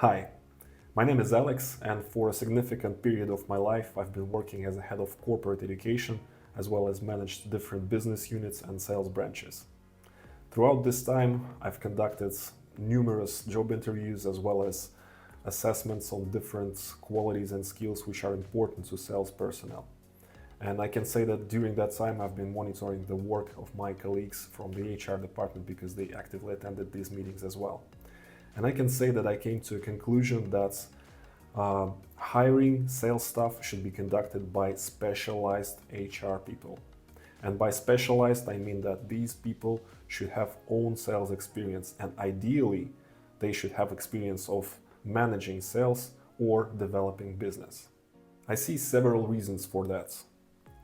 Hi, my name is Alex, and for a significant period of my life, I've been working as a head of corporate education, as well as managed different business units and sales branches. Throughout this time, I've conducted numerous job interviews as well as assessments on different qualities and skills which are important to sales personnel. And I can say that during that time, I've been monitoring the work of my colleagues from the HR department because they actively attended these meetings as well. And I can say that I came to a conclusion that hiring sales staff should be conducted by specialized HR people. And by specialized, I mean that these people should have own sales experience, and ideally, they should have experience of managing sales or developing business. I see several reasons for that.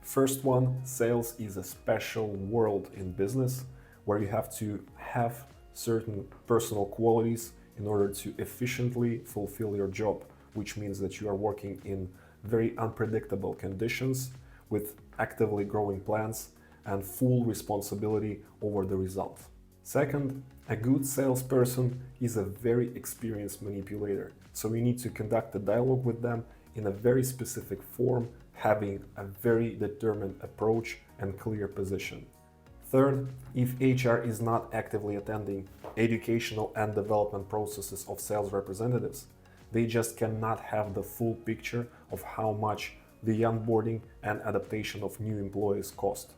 First one, sales is a special world in business where you have to have certain personal qualities in order to efficiently fulfill your job, which means that you are working in very unpredictable conditions with actively growing plans and full responsibility over the result. Second, a good salesperson is a very experienced manipulator, so you need to conduct a dialogue with them in a very specific form, having a very determined approach and clear position. Third, if HR is not actively attending educational and development processes of sales representatives, they just cannot have the full picture of how much the onboarding and adaptation of new employees cost.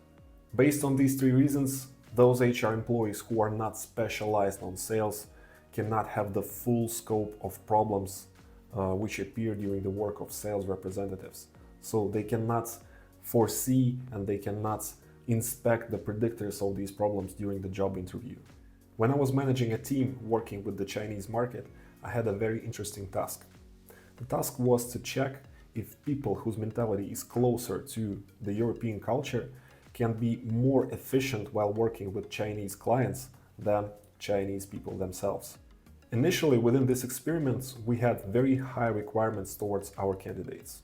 Based on these three reasons, those HR employees who are not specialized on sales cannot have the full scope of problems which appear during the work of sales representatives. So they cannot foresee and they cannot inspect the predictors of these problems during the job interview. When I was managing a team working with the Chinese market, I had a very interesting task. The task was to check if people whose mentality is closer to the European culture can be more efficient while working with Chinese clients than Chinese people themselves. Initially, within this experiment, we had very high requirements towards our candidates.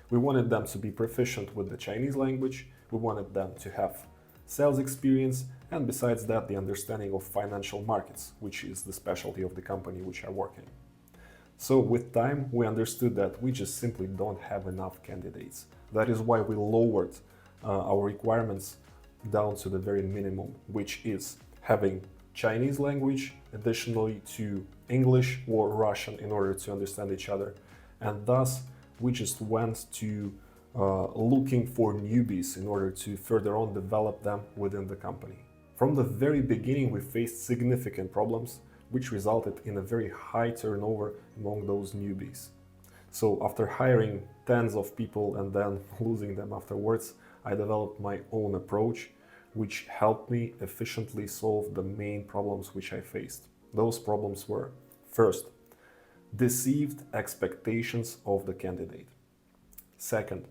We wanted them to be proficient with the Chinese language, we wanted them to have sales experience, and besides that, the understanding of financial markets, which is the specialty of the company which are working. So with time, we understood that we just simply don't have enough candidates. That is why we lowered our requirements down to the very minimum, which is having Chinese language additionally to English or Russian in order to understand each other. And thus, we just went to looking for newbies in order to further on develop them within the company. From the very beginning, we faced significant problems, which resulted in a very high turnover among those newbies. So after hiring tens of people and then losing them afterwards, I developed my own approach, which helped me efficiently solve the main problems which I faced. Those problems were, first, deceived expectations of the candidate. Second,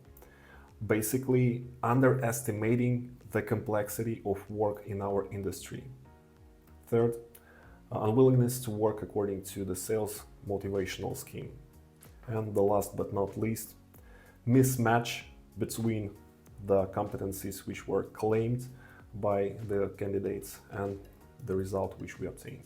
basically underestimating the complexity of work in our industry. Third, unwillingness to work according to the sales motivational scheme. And the last but not least, mismatch between the competencies which were claimed by the candidates and the result which we obtained.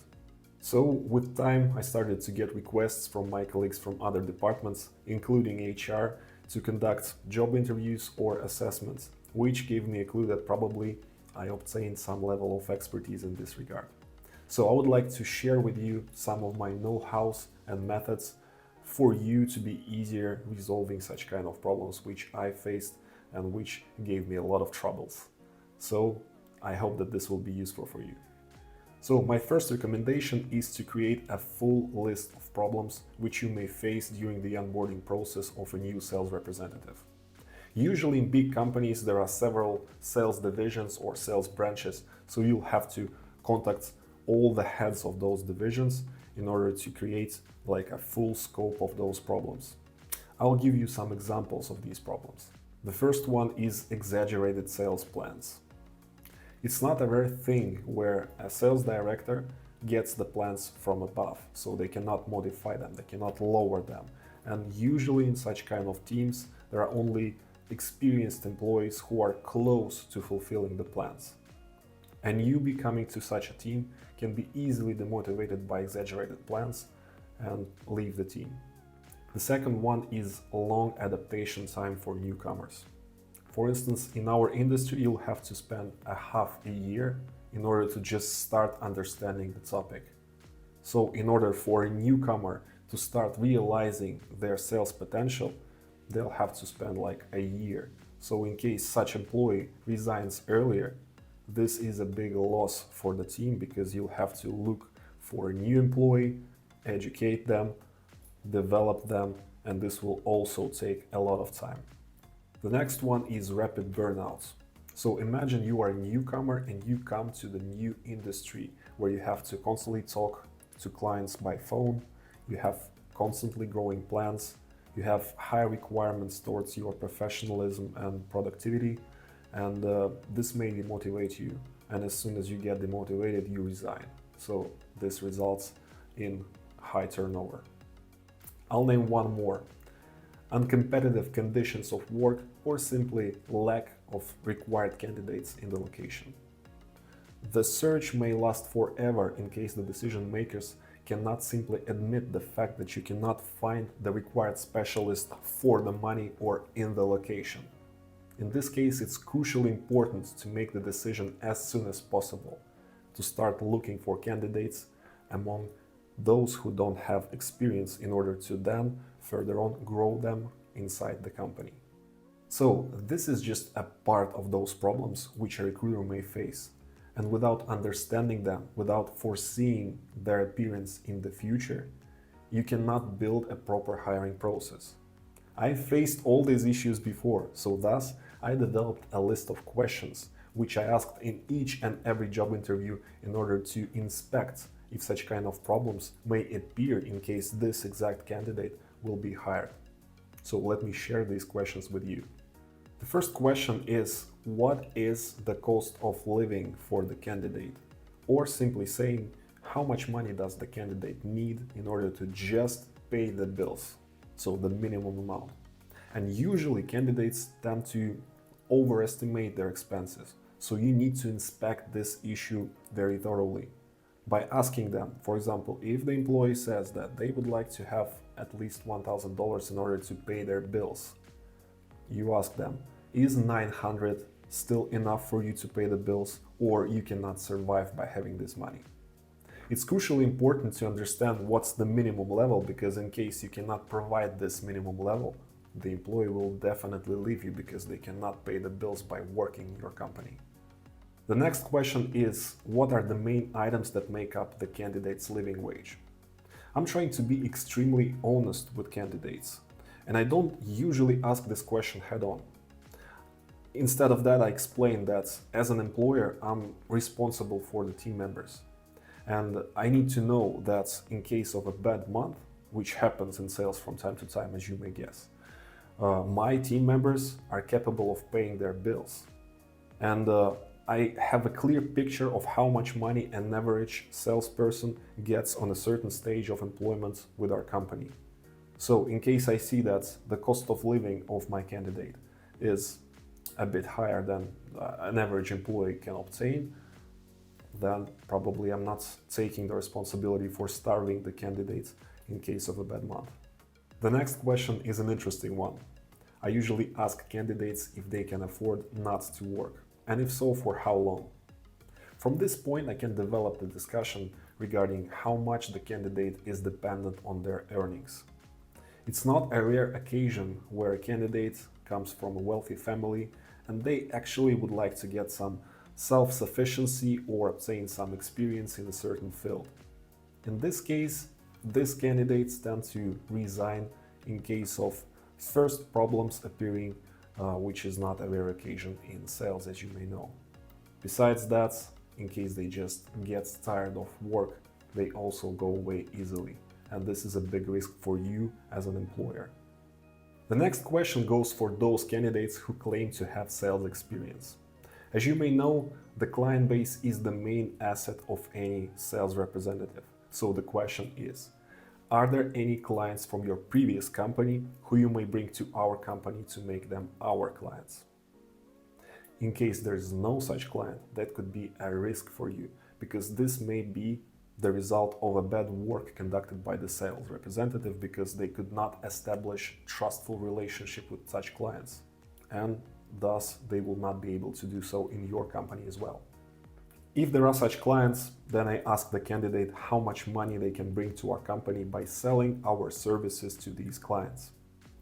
So with time, I started to get requests from my colleagues from other departments, including HR, to conduct job interviews or assessments, which gave me a clue that probably I obtained some level of expertise in this regard. So I would like to share with you some of my know-hows and methods for you to be easier resolving such kind of problems which I faced and which gave me a lot of troubles. So I hope that this will be useful for you. So my first recommendation is to create a full list of problems which you may face during the onboarding process of a new sales representative. Usually in big companies there are several sales divisions or sales branches, so you'll have to contact all the heads of those divisions in order to create like a full scope of those problems. I'll give you some examples of these problems. The first one is exaggerated sales plans. It's not a rare thing where a sales director gets the plans from above, so they cannot modify them, they cannot lower them. And usually in such kind of teams, there are only experienced employees who are close to fulfilling the plans. And you becoming to such a team can be easily demotivated by exaggerated plans and leave the team. The second one is long adaptation time for newcomers. For instance, in our industry, you'll have to spend a half a year in order to just start understanding the topic. So in order for a newcomer to start realizing their sales potential, they'll have to spend like a year. So in case such employee resigns earlier, this is a big loss for the team because you'll have to look for a new employee, educate them, develop them, and this will also take a lot of time. The next one is rapid burnout. So imagine you are a newcomer and you come to the new industry where you have to constantly talk to clients by phone, you have constantly growing plans, you have high requirements towards your professionalism and productivity, and this may demotivate you. And as soon as you get demotivated, you resign. So this results in high turnover. I'll name one more: uncompetitive conditions of work or simply lack of required candidates in the location. The search may last forever in case the decision makers cannot simply admit the fact that you cannot find the required specialist for the money or in the location. In this case, it's crucially important to make the decision as soon as possible, to start looking for candidates among those who don't have experience in order to then further on grow them inside the company. So this is just a part of those problems which a recruiter may face. And without understanding them, without foreseeing their appearance in the future, you cannot build a proper hiring process. I faced all these issues before, so thus I developed a list of questions which I asked in each and every job interview in order to inspect if such kind of problems may appear in case this exact candidate will be hired. So let me share these questions with you. The first question is, what is the cost of living for the candidate? Or simply saying, how much money does the candidate need in order to just pay the bills? So the minimum amount. And usually candidates tend to overestimate their expenses. So you need to inspect this issue very thoroughly by asking them, for example, if the employee says that they would like to have at least $1,000 in order to pay their bills, you ask them, is $900 still enough for you to pay the bills, or you cannot survive by having this money? It's crucially important to understand what's the minimum level, because in case you cannot provide this minimum level, the employee will definitely leave you because they cannot pay the bills by working in your company. The next question is, what are the main items that make up the candidate's living wage? I'm trying to be extremely honest with candidates, and I don't usually ask this question head on. Instead of that, I explain that as an employer, I'm responsible for the team members. And I need to know that in case of a bad month, which happens in sales from time to time, as you may guess, my team members are capable of paying their bills. And I have a clear picture of how much money an average salesperson gets on a certain stage of employment with our company. So in case I see that the cost of living of my candidate is a bit higher than an average employee can obtain, then probably I'm not taking the responsibility for starving the candidates in case of a bad month. The next question is an interesting one. I usually ask candidates if they can afford not to work, and if so, for how long. From this point, I can develop the discussion regarding how much the candidate is dependent on their earnings. It's not a rare occasion where a candidate comes from a wealthy family and they actually would like to get some self-sufficiency or obtain some experience in a certain field. In this case, these candidates tend to resign in case of first problems appearing, which is not a rare occasion in sales, as you may know. Besides that, in case they just get tired of work, they also go away easily. And this is a big risk for you as an employer. The next question goes for those candidates who claim to have sales experience. As you may know, the client base is the main asset of any sales representative. So the question is, are there any clients from your previous company who you may bring to our company to make them our clients? In case there is no such client, that could be a risk for you, because this may be the result of a bad work conducted by the sales representative because they could not establish trustful relationship with such clients, and thus they will not be able to do so in your company as well. If there are such clients, then I ask the candidate how much money they can bring to our company by selling our services to these clients.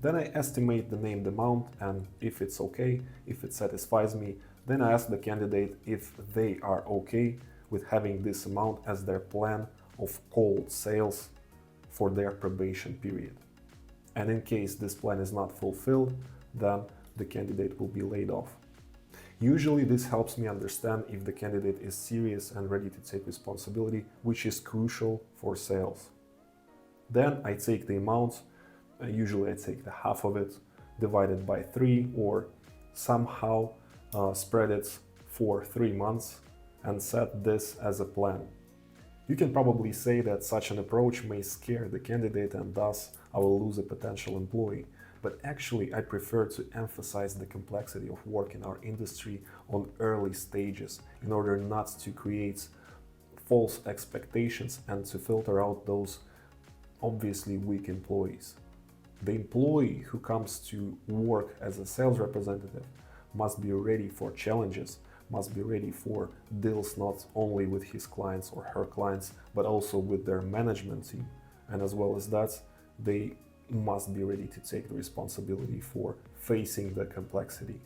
Then I estimate the named amount, and if it's okay, if it satisfies me, then I ask the candidate if they are okay with having this amount as their plan of cold sales for their probation period. And in case this plan is not fulfilled, then the candidate will be laid off. Usually this helps me understand if the candidate is serious and ready to take responsibility, which is crucial for sales. Then I take the amount, usually I take the half of it, divide it by 3, or somehow spread it for 3 months and set this as a plan. You can probably say that such an approach may scare the candidate and thus I will lose a potential employee. But actually I prefer to emphasize the complexity of work in our industry on early stages in order not to create false expectations and to filter out those obviously weak employees. The employee who comes to work as a sales representative must be ready for challenges, must be ready for deals not only with his clients or her clients, but also with their management team. And as well as that, they must be ready to take the responsibility for facing the complexity.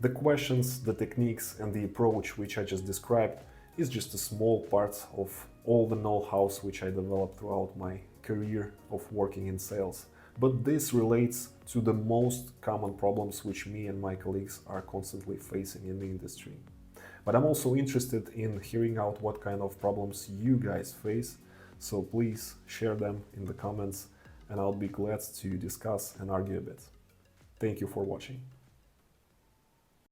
The questions, the techniques, and the approach which I just described is just a small part of all the know-hows which I developed throughout my career of working in sales. But this relates to the most common problems which me and my colleagues are constantly facing in the industry. But I'm also interested in hearing out what kind of problems you guys face, so please share them in the comments and I'll be glad to discuss and argue a bit. Thank you for watching.